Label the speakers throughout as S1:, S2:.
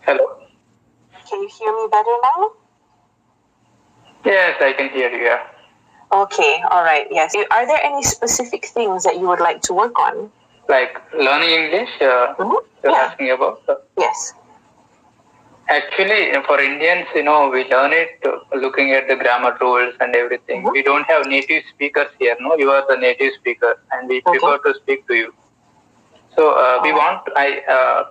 S1: Hello.
S2: Can you hear me better now?
S1: Yes, I can hear you. Yeah.
S2: Okay, all right, yes. Are there any specific things that you would like to work on?
S1: Like learning English, you're asking about?
S2: Yes.
S1: Actually, for Indians, we learn it looking at the grammar rules and everything. We don't have native speakers here. No, you are the native speaker, and we prefer to speak to you. So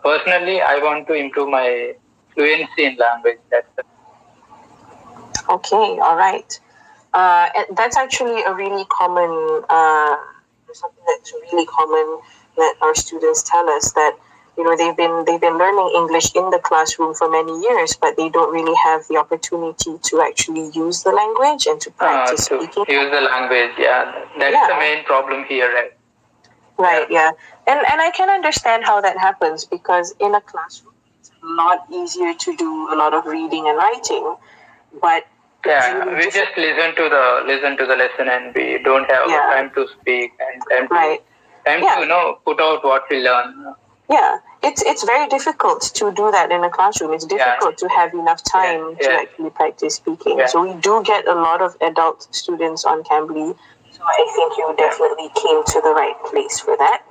S1: personally, I want to improve my fluency in language. That's it.
S2: Okay, all right. That's actually a really common, something that's really common that our students tell us, that they've been learning English in the classroom for many years, but they don't really have the opportunity to actually use the language and to practice speaking.
S1: Use the language, that's the main problem here, right?
S2: Right, yeah. And I can understand how that happens, because in a classroom it's a lot easier to do a lot of reading and writing, but
S1: we just listen to the lesson, and we don't have time to speak and time to put out what we learn.
S2: Yeah, it's very difficult to do that in a classroom. It's difficult to have enough time to actually practice speaking. So we do get a lot of adult students on Cambly. So I think you definitely came to the right place for that.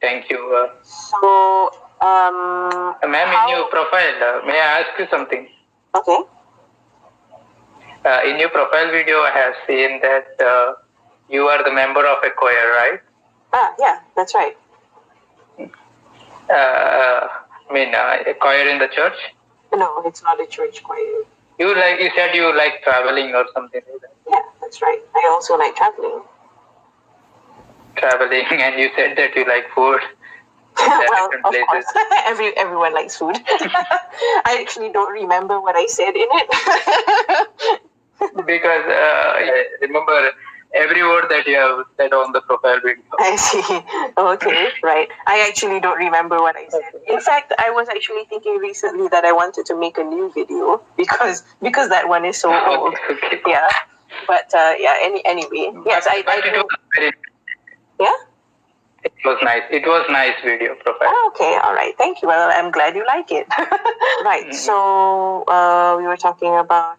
S1: Thank you.
S2: So,
S1: ma'am, in your profile, may I ask you something?
S2: Okay.
S1: In your profile video, I have seen that you are the member of a choir, right?
S2: Yeah, that's right.
S1: A choir in the church?
S2: No, it's not a church choir.
S1: You said you like traveling or something like that.
S2: Yeah, that's right. I also like traveling.
S1: Traveling, and you said that you like food.
S2: Well, of course, everyone likes food. I actually don't remember what I said in it.
S1: Because I remember every word that you have said on the profile video.
S2: I see. Okay, right. I actually don't remember what I said. In fact, I was actually thinking recently that I wanted to make a new video because that one is so old.
S1: Okay.
S2: Yeah. But anyway. Yes, I do. Yeah?
S1: It was nice. It was nice video profile.
S2: Oh, okay, all right. Thank you. Well, I'm glad you like it. Right. Mm-hmm. So we were talking about.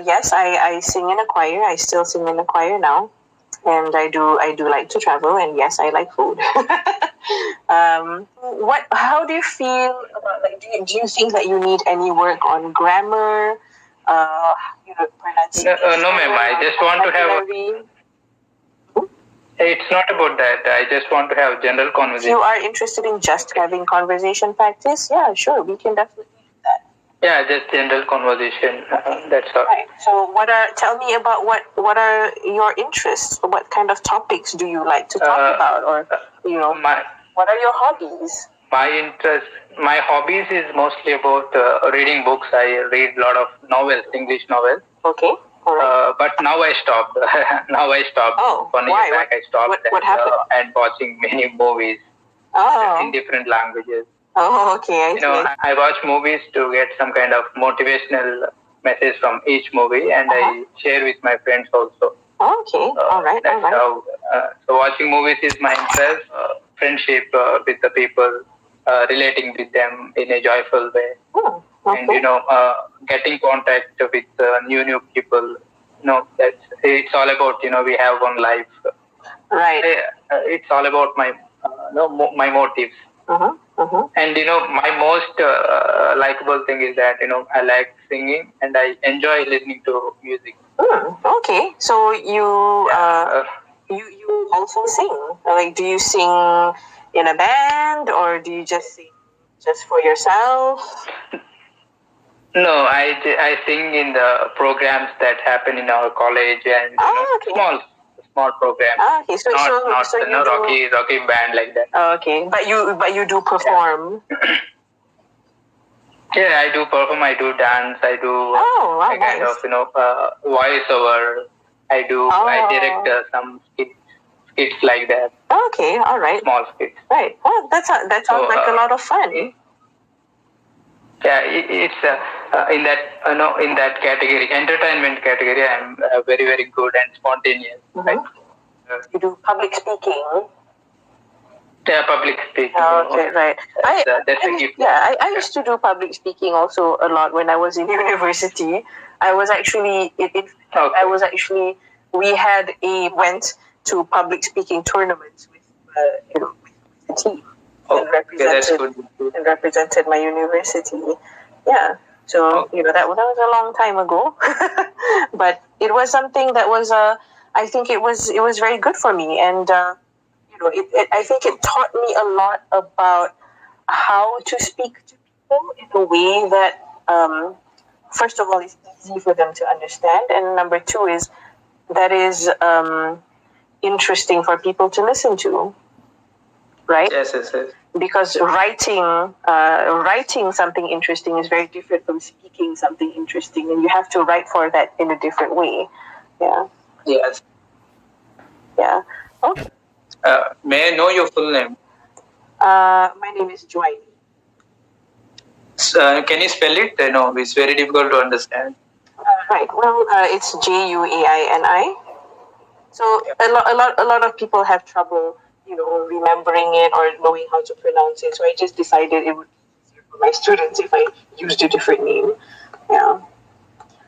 S2: Yes, I sing in a choir. I still sing in a choir now, and I do like to travel. And yes, I like food. How do you feel about, do you think that you need any work on grammar? Pronunciation.
S1: No, ma'am. I just want to have. It's not about that. I just want to have general conversation.
S2: You are interested in just having conversation practice? Yeah, sure. We can definitely do that.
S1: Yeah, just general conversation. That's all.
S2: Right. So, tell me about what are your interests? What kind of topics do you like to talk about, or what are your hobbies?
S1: My hobbies is mostly about reading books. I read a lot of novels, English novels.
S2: Okay. Right.
S1: But now I stopped.
S2: Oh,
S1: 1 year back I stopped.
S2: What happened?
S1: And watching many movies in different languages.
S2: Oh, okay.
S1: I watch movies to get some kind of motivational message from each movie, and I share with my friends also.
S2: Okay. All right.
S1: That's how. So watching movies is my interest. Friendship with the people, relating with them in a joyful way.
S2: Oh. Okay.
S1: And getting contact with new people. It's all about we have one life.
S2: Right.
S1: It's all about my my motives. And my most likable thing is that I like singing and I enjoy listening to music.
S2: Okay, so you you also sing. Like, do you sing in a band, or do you just sing just for yourself?
S1: No, I sing in the programs that happen in our college, and small programs.
S2: Okay, so
S1: not rocky band like that.
S2: Okay, but you do perform.
S1: Yeah, I do perform. I do dance. I do kind of voiceover. I direct some skits like that.
S2: Okay, all right.
S1: Small skits.
S2: Right. Oh, that sounds like a lot of fun.
S1: Yeah, it's in that category, entertainment category. I'm very, very good and spontaneous. Right?
S2: You do public speaking.
S1: Yeah, public speaking.
S2: Okay, right.
S1: That's a gift.
S2: Yeah, I used to do public speaking also a lot when I was in university. I was actually we went to public speaking tournaments with with the team and represented my university. Yeah. So that was a long time ago, but it was something that was I think it was very good for me, and I think it taught me a lot about how to speak to people in a way that first of all is easy for them to understand, and number two is that is interesting for people to listen to, right?
S1: Yes.
S2: Because writing something interesting is very different from speaking something interesting, and you have to write for that in a different way. Yeah.
S1: Yes.
S2: Yeah. Okay.
S1: May I know your full name?
S2: My name is Joy.
S1: Can you spell it? No, it's very difficult to understand.
S2: Right. Well, it's Juaini. So a lot of people have trouble, remembering it or knowing how to pronounce it. So I just decided it would be easier for my students if I used a different name. Yeah.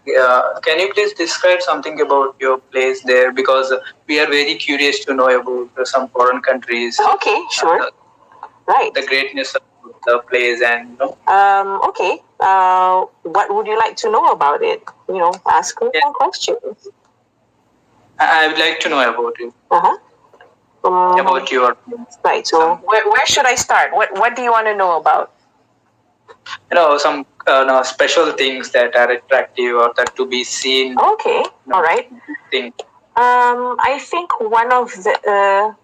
S1: Yeah. Can you please describe something about your place there? Because we are very curious to know about some foreign countries.
S2: Okay, sure. Right.
S1: The greatness of the place and
S2: Okay. What would you like to know about it? Ask me some questions.
S1: I would like to know about it. About your place.
S2: Right. So where should I start? What do you want to know about?
S1: Some special things that are attractive or that to be seen.
S2: Okay. All right. I think one of the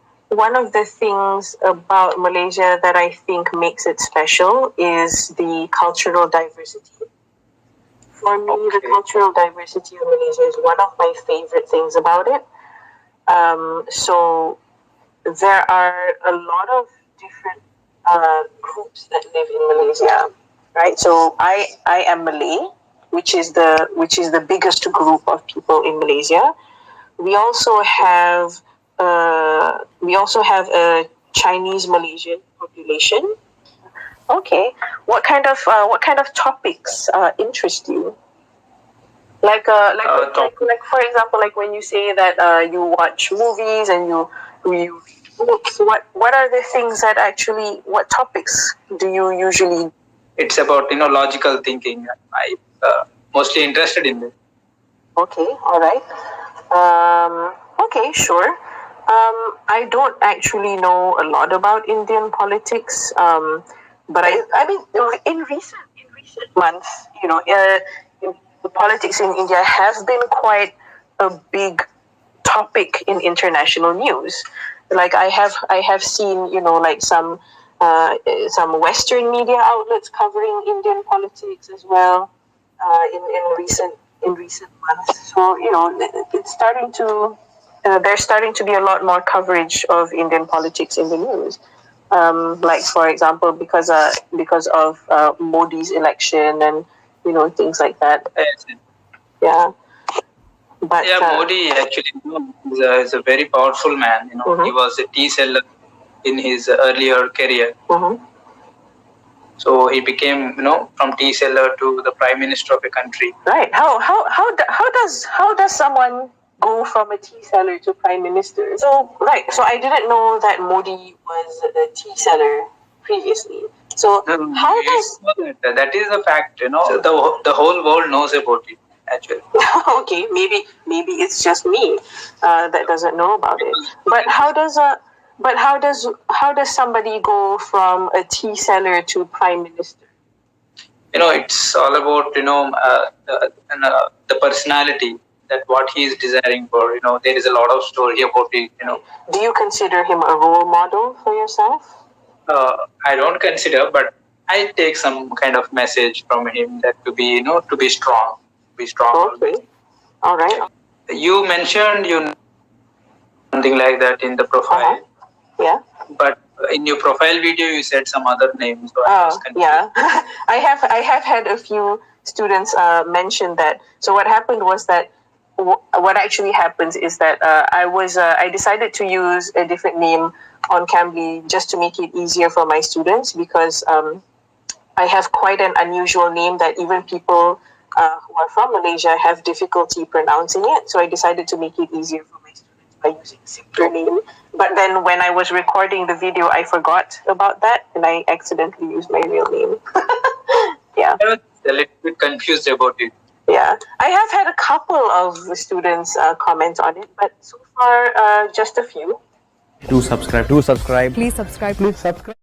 S2: things about Malaysia that I think makes it special is the cultural diversity. For me, the cultural diversity of Malaysia is one of my favorite things about it. So there are a lot of different groups that live in Malaysia, right? So I am Malay, which is the biggest group of people in Malaysia. We also have a Chinese Malaysian population. Okay, what kind of topics interest you? Like for example, like when you say that you watch movies and you read books, what are the things that actually, what topics do you usually?
S1: It's about logical thinking. I mostly interested in this.
S2: Okay, all right. Okay, sure. I don't actually know a lot about Indian politics, but I mean, in recent months, the politics in India have been quite a big topic in international news. Like I have seen, like some Western media outlets covering Indian politics as well, in recent months. So it's starting to. There's starting to be a lot more coverage of Indian politics in the news. Like for example, because of Modi's election and things like that. Yeah. But
S1: Modi actually is a very powerful man. He was a tea seller in his earlier career. So he became, from tea seller to the prime minister of a country.
S2: Right. How does someone go from a tea seller to prime minister? So I didn't know that Modi was a tea seller previously. So how does
S1: that is a fact? So the whole world knows about it actually.
S2: Okay, maybe it's just me that doesn't know about it. But how does somebody go from a tea seller to prime minister?
S1: It's all about the personality, that what he is desiring for. There is a lot of story about it.
S2: Do you consider him a role model for yourself?
S1: I don't consider, but I take some kind of message from him that to be strong. Be strong.
S2: Okay. All right.
S1: You mentioned something like that in the profile.
S2: Yeah.
S1: But in your profile video, you said some other names. So
S2: yeah. I have had a few students mention that. So what happened was that what actually happens is that I decided to use a different name on Cambly just to make it easier for my students, because I have quite an unusual name that even people who are from Malaysia have difficulty pronouncing it. So I decided to make it easier for my students by using a simpler name. But then when I was recording the video, I forgot about that and I accidentally used my real name. Yeah.
S1: I was a little bit confused about it.
S2: Yeah. I have had a couple of students comment on it, but so far just a few.
S3: Do subscribe.
S4: Please subscribe.